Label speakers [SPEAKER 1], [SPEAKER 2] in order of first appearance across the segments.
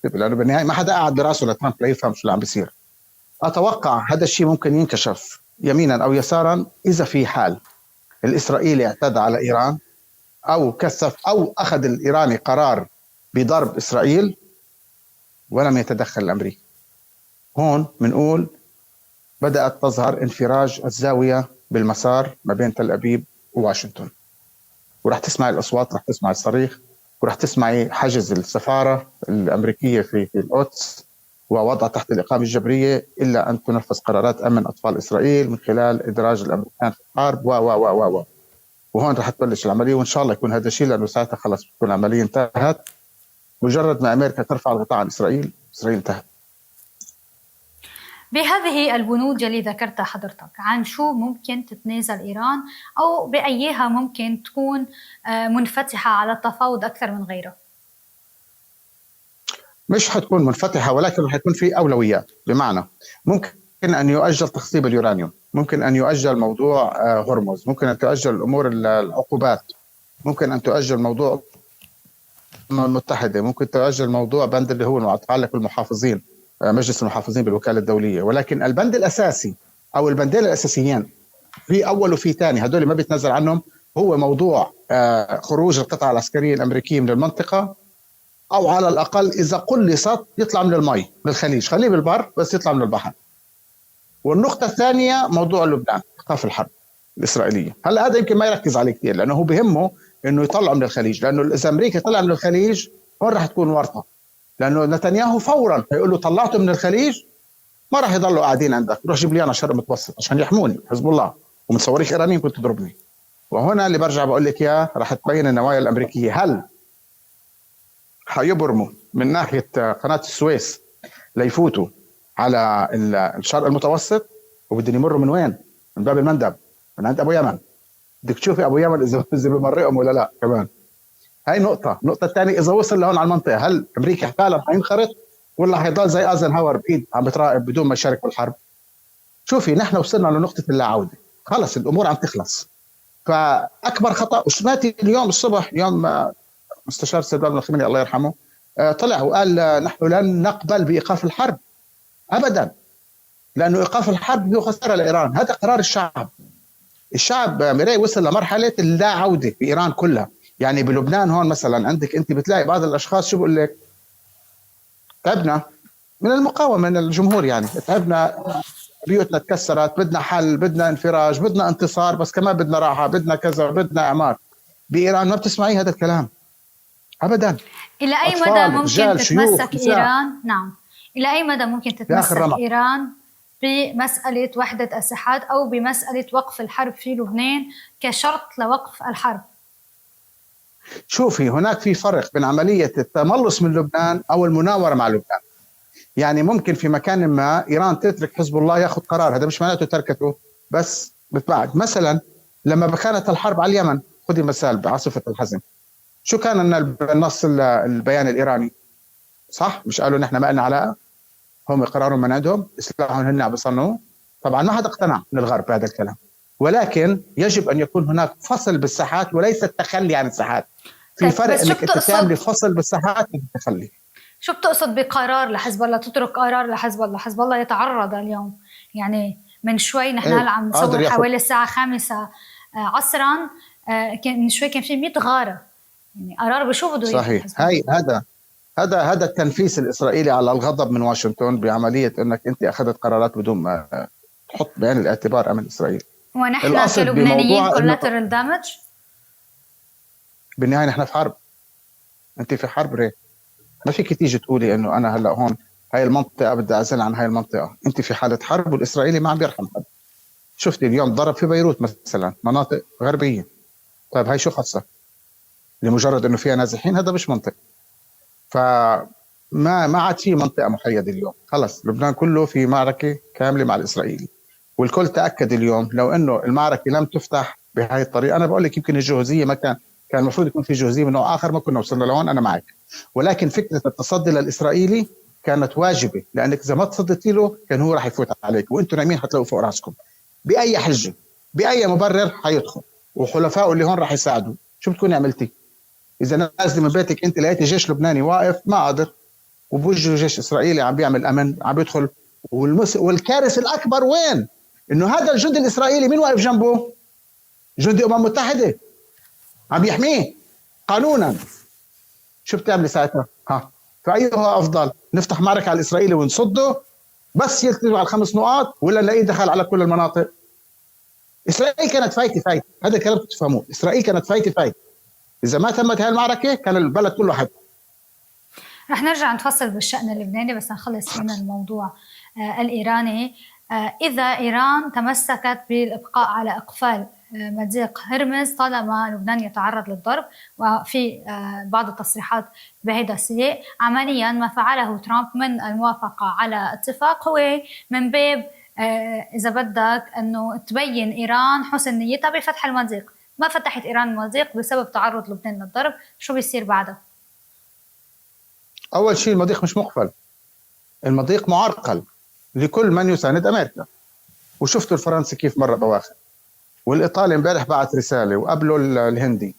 [SPEAKER 1] تكتب، لانه بالنهايه ما حدا قاعد براسه لترامب ليفهم شو اللي عم بيصير. اتوقع هذا الشيء ممكن ينكشف يمينا او يسارا اذا في حال الاسرائيلي اعتدى على ايران او كثف او اخذ الايراني قرار بضرب اسرائيل ولم يتدخل الامريكي. هون بنقول بدات تظهر انفراج الزاويه بالمسار ما بين تل ابيب وواشنطن، ورح تسمع الاصوات، رح تسمع الصريخ، ورح تسمعي حجز السفاره الامريكيه في القدس ووضع تحت الاقامه الجبريه الا ان تنفذ قرارات امن اطفال اسرائيل من خلال ادراج الامريكان في الحرب و وهون رح تبلش العمليه، وان شاء الله يكون هذا الشيء، لانه ساعتها خلص بتكون العمليه انتهت. مجرد ما امريكا ترفع الغطاء عن اسرائيل انتهت.
[SPEAKER 2] بهذه البنود اللي ذكرتها حضرتك، عن شو ممكن تتنازل إيران أو بأيها ممكن تكون منفتحة على التفاوض أكثر من غيرها؟
[SPEAKER 1] مش حتكون منفتحة، ولكن حيكون في أولويات. بمعنى ممكن أن يؤجل تخصيب اليورانيوم، ممكن أن يؤجل موضوع هرمز، ممكن أن تؤجل الأمور العقوبات، ممكن أن تؤجل موضوع المتحدة، ممكن تؤجل موضوع بند اللي هو متعلق بالمحافظين، مجلس المحافظين بالوكالة الدولية. ولكن البند الأساسي أو البندين الأساسيين في أول وفي ثاني، هدول ما بيتنزل عنهم، هو موضوع خروج القطع العسكرية الأمريكية من المنطقة، أو على الأقل إذا قلصت يطلع من المي من الخليج، خليه بالبر بس يطلع من البحر. والنقطة الثانية موضوع لبنان، إيقاف الحرب الإسرائيلية. هلا هذا يمكن ما يركز عليه كثير لأنه هو بهمه إنه يطلع من الخليج، لأنه إذا أمريكا طلع من الخليج هون راح تكون ورطة، لأنه نتنياهو فورا هيقول له طلعته من الخليج ما راح يضلوا قاعدين عندك، روح جيب لي أنا شرق متوسط عشان يحموني حزب الله ومن صواريخ إيرانيين كنت تضربني. وهنا اللي برجع بقول لك إياه، راح تبين النوايا الأمريكية. هل حيبرموا من ناحية قناة السويس ليفوتوا على الشرق المتوسط، وبدهم يمروا من وين؟ من باب المندب، من عند أبو يمن. بدك تشوفي أبو يمن إذا بمرقهم ولا لا كمان. هاي نقطة. النقطة الثانية، إذا وصل لهون على المنطقة، هل أمريكا فعلا حينخرط ولا حيضل زي أيزنهاور بعيد عم بتراقب بدون ما يشارك بالحرب؟ شوفي نحن وصلنا لنقطة اللا عودة، خلص الأمور عم تخلص. فأكبر خطأ، وسمعتي اليوم الصبح يوم مستشار سيدنا الخميني الله يرحمه طلع وقال نحن لن نقبل بإيقاف الحرب أبدا، لأنه إيقاف الحرب له خسارة لإيران. هذا قرار الشعب ميراي وصل لمرحلة اللا عودة بإيران كلها. يعني بلبنان هون مثلا عندك أنت بتلاقي بعض الأشخاص شو بقول لك، تعبنا من المقاومة من الجمهور، يعني تعبنا، بيوتنا تكسرت، بدنا حل، بدنا انفراج، بدنا انتصار، بس كمان بدنا راحة، بدنا كذا، بدنا إعمار. بإيران ما بتسمعي هذا الكلام أبدا.
[SPEAKER 2] إلى أي مدى ممكن تتمسك إيران؟ نعم، إلى أي مدى ممكن تتمسك إيران بمسألة وحدة الساحات أو بمسألة وقف الحرب في لبنان كشرط لوقف الحرب؟
[SPEAKER 1] شوفي هناك في فرق بين عملية التملص من لبنان أو المناورة مع لبنان. يعني ممكن في مكان ما إيران تترك حزب الله يأخذ قرار، هذا مش معناته تركته بس بتبعد. مثلا لما كانت الحرب على اليمن، خذي مثال بعاصفة الحزم، شو كان النص البيان الإيراني؟ صح؟ مش قالوا نحن ما لنا علاقة، هم قرارهم من عندهم، إصلاحهم هن عم بيصنعوه. طبعا ما حدا اقتنع من الغرب بهذا الكلام، ولكن يجب أن يكون هناك فصل بالساحات وليس التخلي عن الساحات. في فرق انك انت تعملي فصل بالساحات والتخلي.
[SPEAKER 2] شو بتقصد بقرار لحزب الله؟ تترك قرار لحزب الله؟ حزب الله يتعرض اليوم، يعني من شوي نحن هلا عم نصور حوالي الساعة 5 عصرا، كان من شوي كان في 100 غارة، يعني قرار بشو بده
[SPEAKER 1] صحيح. هاي هذا التنفيس الإسرائيلي على الغضب من واشنطن بعملية انك انت اخذت قرارات بدون ما تحط بعين الاعتبار امن اسرائيل.
[SPEAKER 2] ونحن كلبنانيين collateral damage.
[SPEAKER 1] بالنهاية نحن في حرب، انت في حرب ري. ما فيك تيجي تقولي انه انا هلا هون هاي المنطقة بدي اعزل عن هاي المنطقة. انت في حالة حرب والاسرائيلي ما عم بيرحم حد. شفتي اليوم ضرب في بيروت مثلا، مناطق غربية. طيب هاي شو خاصة؟ لمجرد انه فيها نازحين؟ هذا مش منطق. فما عاد في منطقة محيدة اليوم، خلص لبنان كله في معركة كاملة مع الإسرائيلي. والكل تأكد اليوم لو إنه المعركة لم تفتح بهاي الطريقة، أنا بقول لك يمكن الجهوزية ما كان المفروض يكون في جهوزية من نوع آخر، ما كنا وصلنا لهون، أنا معك. ولكن فكرة التصدي للإسرائيلي كانت واجبة، لأنك إذا ما تصديتي له كان هو راح يفوت عليك، وأنتم نايمين حتلاقوا فوق راسكم بأي حجة بأي مبرر حيدخل، وحلفائه اللي هون راح يساعدوا. شو بتكوني عملتي؟ إذا نازل من بيتك أنت لقيتي جيش لبناني واقف، ما قادر، وبوجه جيش اسرائيلي عم بيعمل امن، عم بيدخل. والكارثه الاكبر وين؟ انه هذا الجندي الاسرائيلي مين واقف جنبه؟ جندي متحده عم يحميه قانونا. شو بتعملي ساعتها؟ فأيها أفضل، نفتح معركة على الإسرائيلي ونصده بس يلتزم على ال5 نقاط، ولا نلاقيه دخل على كل المناطق؟ إسرائيل كانت فايتة، هذا الكلام تفهموه. إسرائيل كانت فايتة. إذا ما تمت هاي المعركة كان البلد كله حد.
[SPEAKER 2] رح نرجع نتفصل بالشأن اللبناني، بس نخلص من الموضوع الإيراني. إذا إيران تمسكت بالإبقاء على إقفال مضيق هرمز طالما لبنان يتعرض للضرب، وفي بعض التصريحات بهذا السياق، عمليا ما فعله ترامب من الموافقة على اتفاق هو من باب إذا بدك أنه تبين إيران حسن نيتها بفتح المضيق. ما فتحت إيران المضيق بسبب تعرض لبنان للضرب، شو بيصير بعدها؟
[SPEAKER 1] أول شيء المضيق مش مقفل، المضيق معرقل لكل من يساند أمريكا. وشفتوا الفرنسي كيف مرة بواخر، والإيطالي امبارح بعت رسالة، وقبله الهندي،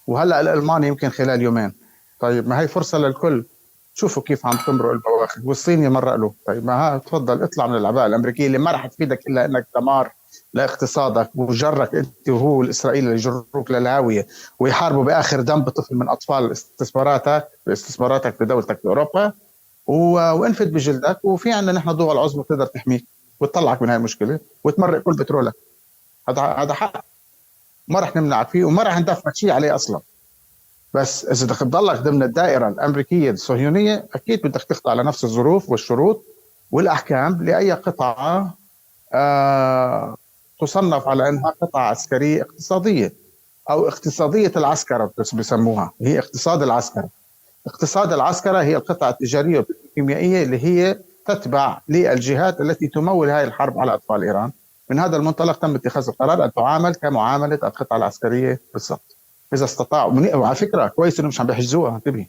[SPEAKER 1] وهلأ الألماني يمكن خلال يومين. طيب ما هي فرصة للكل، شوفوا كيف عم تمرق البواخر. والصيني مرق له. طيب ما تفضل اطلع من العباءة الأمريكية اللي ما رح تفيدك إلا إنك دمار لاقتصادك، وجرك أنت وهو الإسرائيلي اللي يجروك للهاوية ويحاربوا بآخر دم بطفل من أطفال استثماراتك في دولتك في أوروبا، وانفد بجلدك. وفي عندنا نحن دول عظمى تقدر تحميك وتطلعك من هاي المشكلة وتمرق كل بترولك. هذا حق ما رح نمنعك فيه، وما رح ندفع شيء عليه أصلا. بس إذا بدك تضلك ضمن الدائرة الأمريكية الصهيونية، أكيد بدك تخضع على نفس الظروف والشروط والأحكام لأي قطعة تصنف على أنها قطعة عسكرية اقتصادية، أو اقتصادية العسكرة بسموها. هي اقتصاد العسكرة. اقتصاد العسكرة هي القطعة التجارية والكيميائية اللي هي تتبع للجهات التي تمول هذه الحرب على أطفال إيران. من هذا المنطلق تم اتخاذ القرار أن تعامل كمعاملة القطعة العسكرية بالضبط، إذا استطاعوا. وعلى فكرة كويس إنه مش عم بيحجزوها، انتبهي،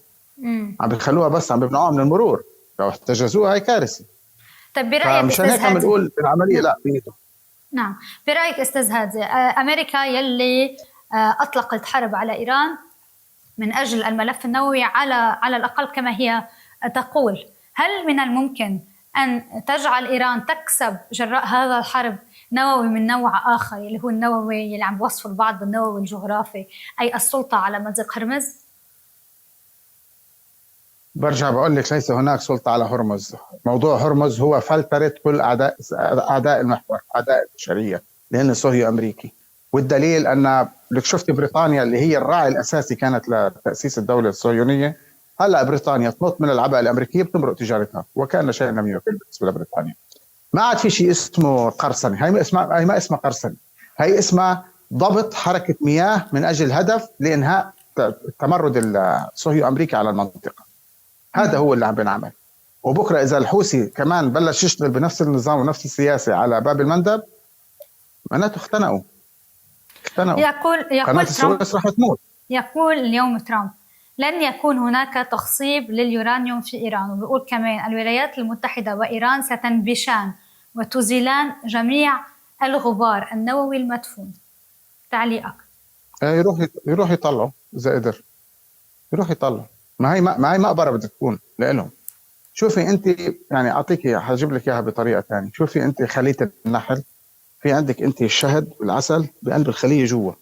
[SPEAKER 1] عم بيخلوها بس عم بيمنعوها من المرور. لو احتجزوها هي كارثة.
[SPEAKER 2] طيب برأيك
[SPEAKER 1] مشان هيك عم نقول العملية لا بيده.
[SPEAKER 2] نعم، برأيك أستاذ هادي، أمريكا يلي أطلقت حرب على إيران من أجل الملف النووي على الأقل كما هي تقول، هل من الممكن أن تجعل إيران تكسب جراء هذا الحرب نووي من نوع آخر، اللي هو النووي اللي عم بوصفه البعض بالنووي الجغرافي، أي السلطة على مضيق هرمز؟
[SPEAKER 1] برجع بقول لك ليس هناك سلطة على هرمز. موضوع هرمز هو فلترة كل أعداء المحور، أعداء البشرية، لأنه صهيوني أمريكي. والدليل أن لك شفت بريطانيا اللي هي الراعي الأساسي كانت لتأسيس الدولة الصهيونية، هلا بريطانيا تنط من العباءة الأمريكية بتمرق تجارتها، وكأن شيء لم يكن بالنسبة لبريطانيا. ما عاد في شيء اسمه قرصنة. هي ما اسمها قرصنة، هي اسمها ضبط حركة مياه من أجل هدف لإنهاء التمرد الصهيوني أمريكي على المنطقة. هذا هو اللي عم بنعمل. وبكرة إذا الحوثي كمان بلش يشتغل بنفس النظام ونفس السياسة على باب المندب، معناته اختنقوا.
[SPEAKER 2] يقول
[SPEAKER 1] قناة السويس رح تموت.
[SPEAKER 2] يقول اليوم ترامب لن يكون هناك تخصيب لليورانيوم في إيران، وبيقول كمان الولايات المتحدة وإيران ستنبشان وتزيلان جميع الغبار النووي المدفون. تعليقك؟
[SPEAKER 1] يروح يطلعوا إذا قدر، يروح يطلع. ما هي مقبرة بدها تكون لإلهم. شوفي أنت، يعني أعطيك هجيب لك إياها بطريقة ثانية. شوفي أنت خلية النحل، في عندك أنت الشهد والعسل بقلب الخلية جوا،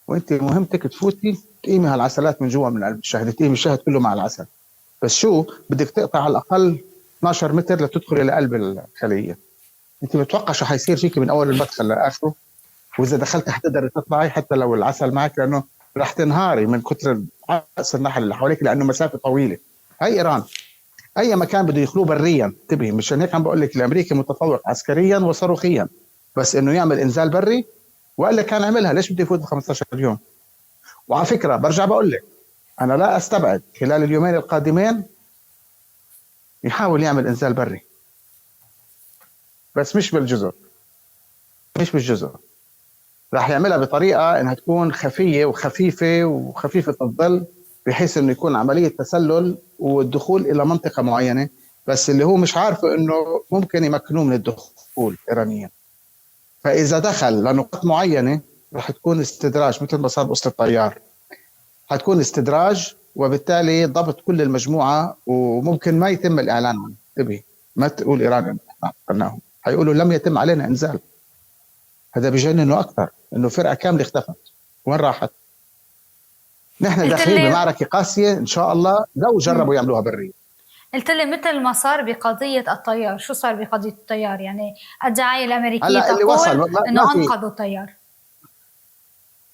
[SPEAKER 1] وأنت مهمتك تفوتي تقيمي هالعسلات من جوا من قلب الشهد، تقيمي الشهد كله مع العسل. بس شو بدك تقطع على الأقل 12 متر لتدخلي إلى قلب الخلية. أنت بتوقع شو حيصير فيك من أول المدخل لآخره، وإذا دخلت حتقدري تطلعي حتى لو العسل معك، لأنه رح تنهاري من كتر عسل النحل اللي حواليك، لأنه مسافة طويلة. هاي إيران أي مكان بده يخلوه بريا، انتبهي. مشان هيك عم بقول لك الأمريكي متفوق عسكريا وصاروخيا، بس إنه يعمل إنزال بري، وإلا كان عملها. ليش بده يفوت 15 يوم؟ وعلى فكرة برجع بقول لك أنا لا أستبعد خلال اليومين القادمين يحاول يعمل إنزال بري، بس مش بالجزر، مش بالجزر. راح يعملها بطريقة إنها تكون خفية وخفيفة الظل، بحيث إنه يكون عملية تسلل والدخول إلى منطقة معينة، بس اللي هو مش عارفه إنه ممكن يمكنوه من الدخول إيرانيا. فإذا دخل لنقاط معينة راح تكون استدراج، مثل ما صار بقصة الطيار، هتكون استدراج وبالتالي ضبط كل المجموعة، وممكن ما يتم الإعلان عنه. انتبه، ما تقول إيران قلناهم، هيقولوا لم يتم علينا إنزال. هذا بيجننه أكثر، إنه فرقة كاملة اختفت، وين راحت؟ نحن داخلين بمعركة قاسية إن شاء الله لو جربوا يعملوها برية.
[SPEAKER 2] قلت لي مثل ما صار بقضية الطيار. شو صار بقضية الطيار؟ يعني الدعاية الأمريكية تقول إنه أنقذوا الطيار.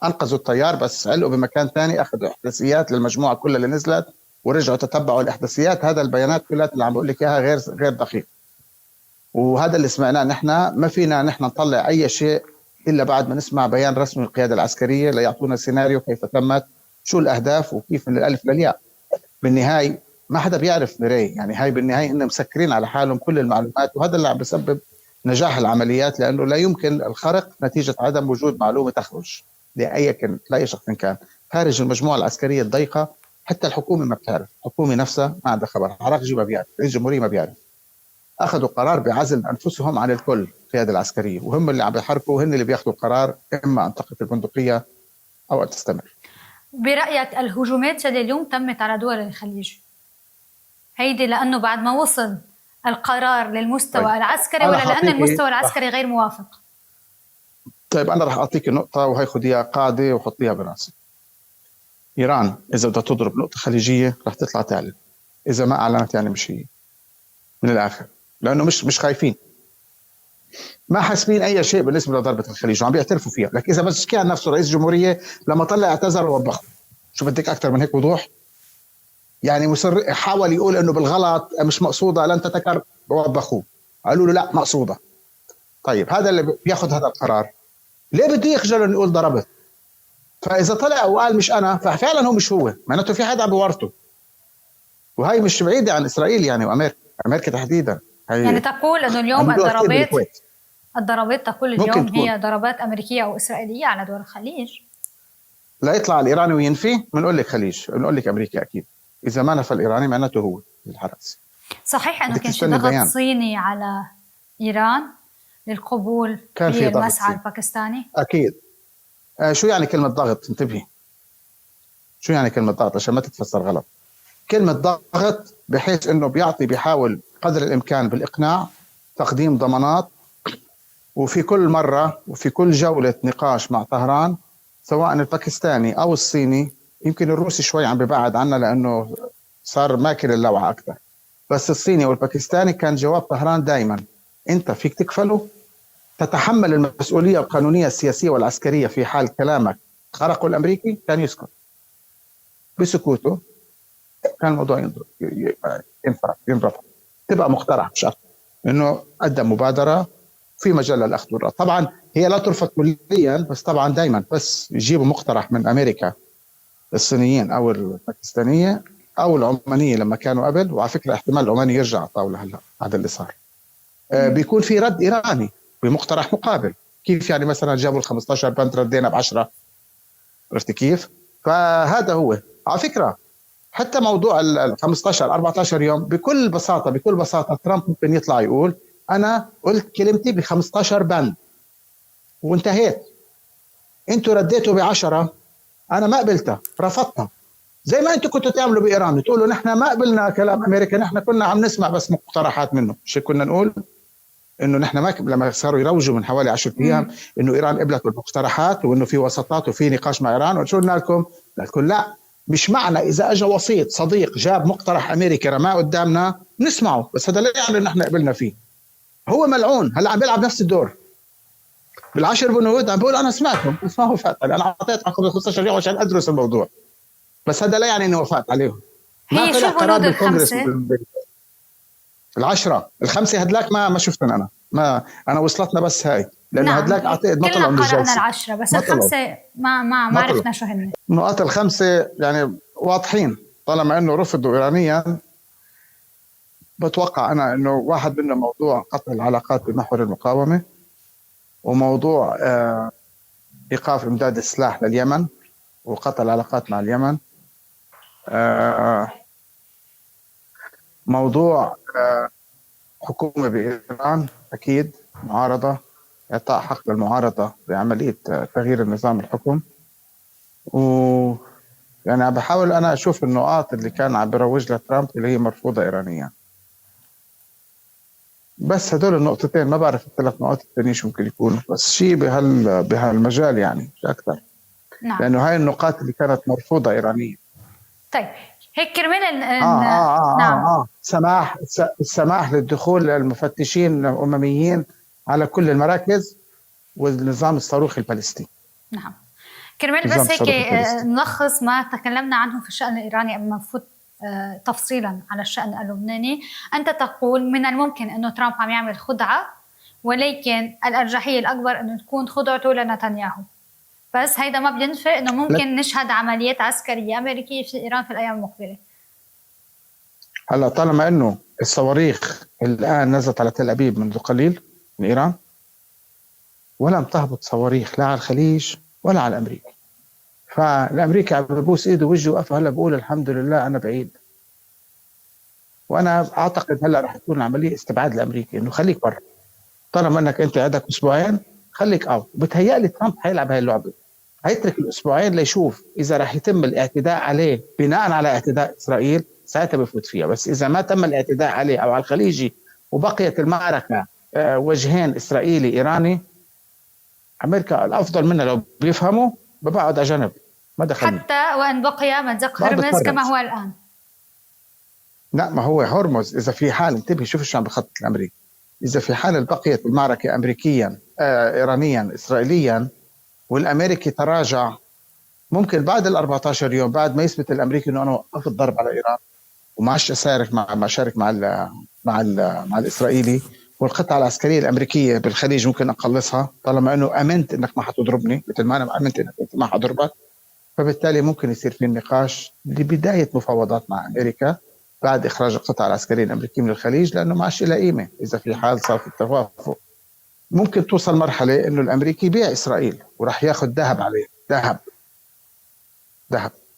[SPEAKER 1] أنقذوا الطيار، بس علقوا بمكان ثاني، أخذوا إحداثيات للمجموعة كلها اللي نزلت ورجعوا تتبعوا الإحداثيات. هذا البيانات كلها اللي عم بقول لك إياها غير دقيق، وهذا اللي سمعناه. نحن ما فينا نحن نطلع أي شيء إلا بعد ما نسمع بيان رسمي من القيادة العسكرية ليعطونا سيناريو كيف تمت، شو الأهداف وكيف من الألف للياء. بالنهاية ما حدا بيعرف مري، يعني هاي بالنهاية إنهم مسكرين على حالهم كل المعلومات، وهذا اللي عم بسبب نجاح العمليات، لأنه لا يمكن الخرق نتيجة عدم وجود معلومة تخرج لأي شخص كان خارج المجموعة العسكرية الضيقة. حتى الحكومة ما بتعرف، الحكومة نفسها ما عندها خبر، عراقجي ما بيعرف، رئيس الجمهورية ما بيعرف. أخذوا قرار بعزل أنفسهم عن الكل، القيادة العسكرية، وهم اللي عم بيحركوا، وهن اللي بياخذوا القرار إما أن تقف البندقية أو أن تستمر.
[SPEAKER 2] برأيك الهجومات اللي اليوم تمت على دول الخليج هيدي لأنه بعد ما وصل القرار للمستوى العسكري، ولا لأن المستوى العسكري غير موافق؟
[SPEAKER 1] طيب أنا رح أعطيك نقطة وهي خديها قاعدة وحطيها براسك. إيران إذا بدها تضرب نقطة خليجية رح تطلع تعلن، إذا ما أعلنت يعني مش هي، من الآخر، لأنه مش خايفين، ما حاسبين أي شيء بالنسبة لضربة الخليج وعم بيعترفوا فيها. لكن إذا بس كان نفسه رئيس الجمهورية لما طلع اعتذر ووبخ، شو بدك أكثر من هيك وضوح؟ يعني مصر حاول يقول إنه بالغلط مش مقصودة لن تتكرر، ووبخوه قالوا له لا مقصودة. طيب هذا اللي بياخذ هذا القرار ليه بده يخجل انه يقول ضربت؟ فاذا طلع وقال مش انا، ففعلا هو مش هو، معناته في حدا عم بورطه. وهي مش بعيده عن اسرائيل يعني، وامريكا، امريكا تحديدا.
[SPEAKER 2] يعني تقول انه اليوم الضربات تقول اليوم هي ضربات امريكيه او اسرائيليه على دول الخليج.
[SPEAKER 1] لا يطلع الايراني وينفي، بنقول لك خليج، بنقول لك امريكا اكيد. اذا ما نفى الايراني معناته هو الحرس.
[SPEAKER 2] صحيح انه كان في ضغط صيني على ايران للقبول في المسعى الباكستاني؟
[SPEAKER 1] اكيد. شو يعني كلمه ضغط؟ انتبهي، شو يعني كلمه ضغط عشان ما تتفسر غلط. كلمه ضغط بحيث انه بيحاول قدر الامكان بالاقناع، تقديم ضمانات، وفي كل مره وفي كل جوله نقاش مع طهران، سواء الباكستاني او الصيني، يمكن الروسي شوي عم ببعد عنا لانه صار ماكل اللوعه اكثر، بس الصيني والباكستاني كان جواب طهران دائما انت فيك تكفله، تتحمل المسؤوليه القانونيه السياسيه والعسكريه في حال كلامك خرقوا الامريكي. كان يسكت، بسكوته كان الموضوع ينرفع، تبقى مقترح مش اكثر، انه قدم مبادره في مجال للاخذ والرد. طبعا هي لا ترفض كليا، بس طبعا دائما بس يجيبوا مقترح من امريكا، الصينيين او الباكستانيه او العمانيه لما كانوا قبل، وعلى فكره احتمال العماني يرجع على الطاوله هلا، هذا اللي صار. بيكون في رد ايراني بمقترح مقابل. كيف يعني؟ مثلا جابوا ال 15 بند ردينا ب10، عرفت كيف؟ فهذا هو على فكره. حتى موضوع ال 15 14 يوم بكل بساطه ترامب ممكن يطلع يقول انا قلت كلمتي ب 15 بند وانتهيت، انتوا رديتوا ب10، انا ما قبلتها، رفضتها، زي ما انتوا كنتوا تعملوا بايران، تقولوا نحن ما قبلنا كلام امريكا، نحن كنا عم نسمع بس مقترحات منه. مش كنا نقول انه نحن ما لما صاروا يروجوا من حوالي 10 ايام انه ايران قبلت بالمقترحات وانه في وساطات وفي نقاش مع ايران، وشو قلنا لكم؟ لا، مش معنى اذا اجى وسيط صديق جاب مقترح امريكي رماه قدامنا نسمعه، بس هذا لا يعني ان احنا قبلنا فيه. هو ملعون هلا عم بيلعب نفس الدور بال10 بنود، عم بقول انا سمعتهم بس ما هو فات، انا اعطيت 15 يوم عشان ادرس الموضوع، بس هذا لا يعني انه وفات عليهم.
[SPEAKER 2] ما طلع قرار بالكونغرس.
[SPEAKER 1] ال10 ال5 هدلاك ما شفتن انا وصلتنا بس هاي، لانه
[SPEAKER 2] نعم.
[SPEAKER 1] هدلاك اعتقد ما طلعوا من الجلسه.
[SPEAKER 2] قرأنا ال10 بس ال5 ما عرفنا شو هن
[SPEAKER 1] النقاط ال5 يعني واضحين، طالما انه رفضوا ايرانيا. بتوقع انا انه واحد منهم موضوع قطع العلاقات بمحور المقاومه، وموضوع ايقاف امداد السلاح لليمن وقطع العلاقات مع اليمن، موضوع حكومة بإيران أكيد، معارضة، إعطاء حق للمعارضة بعملية تغيير النظام الحكم، يعني بحاول انا اشوف النقاط اللي كان عم بروج لها ترامب اللي هي مرفوضه ايرانيا. بس هدول النقطتين، ما بعرف الثلاث نقاط الثانيين شو ممكن يكونوا، بس شيء بهالمجال يعني مش اكثر.
[SPEAKER 2] نعم.
[SPEAKER 1] لانه هاي النقاط اللي كانت مرفوضه ايرانيا.
[SPEAKER 2] طيب هيك كرمال
[SPEAKER 1] نعم. السماح للدخول للمفتشين الامميين على كل المراكز والنظام الصاروخي البالستي.
[SPEAKER 2] نعم. كرمال بس هيك نلخص ما تكلمنا عنه في الشأن الإيراني قبل ما نفوت تفصيلا على الشأن اللبناني. أنت تقول من الممكن أنه ترامب عم يعمل خدعة، ولكن الأرجحية الأكبر أنه تكون خدعته لنتنياهو. بس هيدا ما بينفي أنه ممكن نشهد عمليات عسكرية أمريكية في إيران في الأيام المقبلة.
[SPEAKER 1] هلا طالما أنه الصواريخ الآن نزلت على تل أبيب منذ قليل من إيران، ولم تهبط صواريخ لا على الخليج ولا على أمريكا، فالأمريكي عم ببوس إيده ووجهه وقفه هلا بقول الحمد لله أنا بعيد. وأنا أعتقد هلا رح تكون عملية استبعاد الأمريكي، إنه خليك برا، طالما أنك أنت عندك أسبوعين خليك أوت. بتهيألي ترامب حيلعب هاي اللعبة، هيترك الأسبوعين ليشوف إذا رح يتم الاعتداء عليه بناء على اعتداء إسرائيل، ساعتها بفوت فيها. بس إذا ما تم الاعتداء عليه أو على الخليجي وبقيت المعركة وجهين إسرائيلي إيراني، أمريكا الأفضل منها لو بيفهموا ببعد على جنب، ما دخلني.
[SPEAKER 2] حتى وإن بقي مزق هرمز كما هو الآن.
[SPEAKER 1] لا، ما هو هرمز إذا في حال، انتبه شوف شو عم بخطط الأمريكي، إذا في حال بقيت المعركة أمريكيا إيرانيا إسرائيليا والأمريكي تراجع، ممكن بعد ال 14 يوم بعد ما يثبت الأمريكي إنه أنا وقفت الضرب على إيران وما عادش أشارك مع الإسرائيلي، والقطعة العسكرية الأمريكية بالخليج ممكن أقلصها طالما أنه أمنت إنك ما حتضربني مثل ما أنا أمنت إنك ما حضربك. فبالتالي ممكن يصير في النقاش لبداية مفاوضات مع أمريكا بعد إخراج القطع العسكرية الأمريكية من الخليج، لأنه ما عادش لها قيمة. إذا في حال صار في التوافق ممكن توصل مرحلة إنه الأمريكي يبيع إسرائيل وراح ياخذ ذهب عليه، ذهب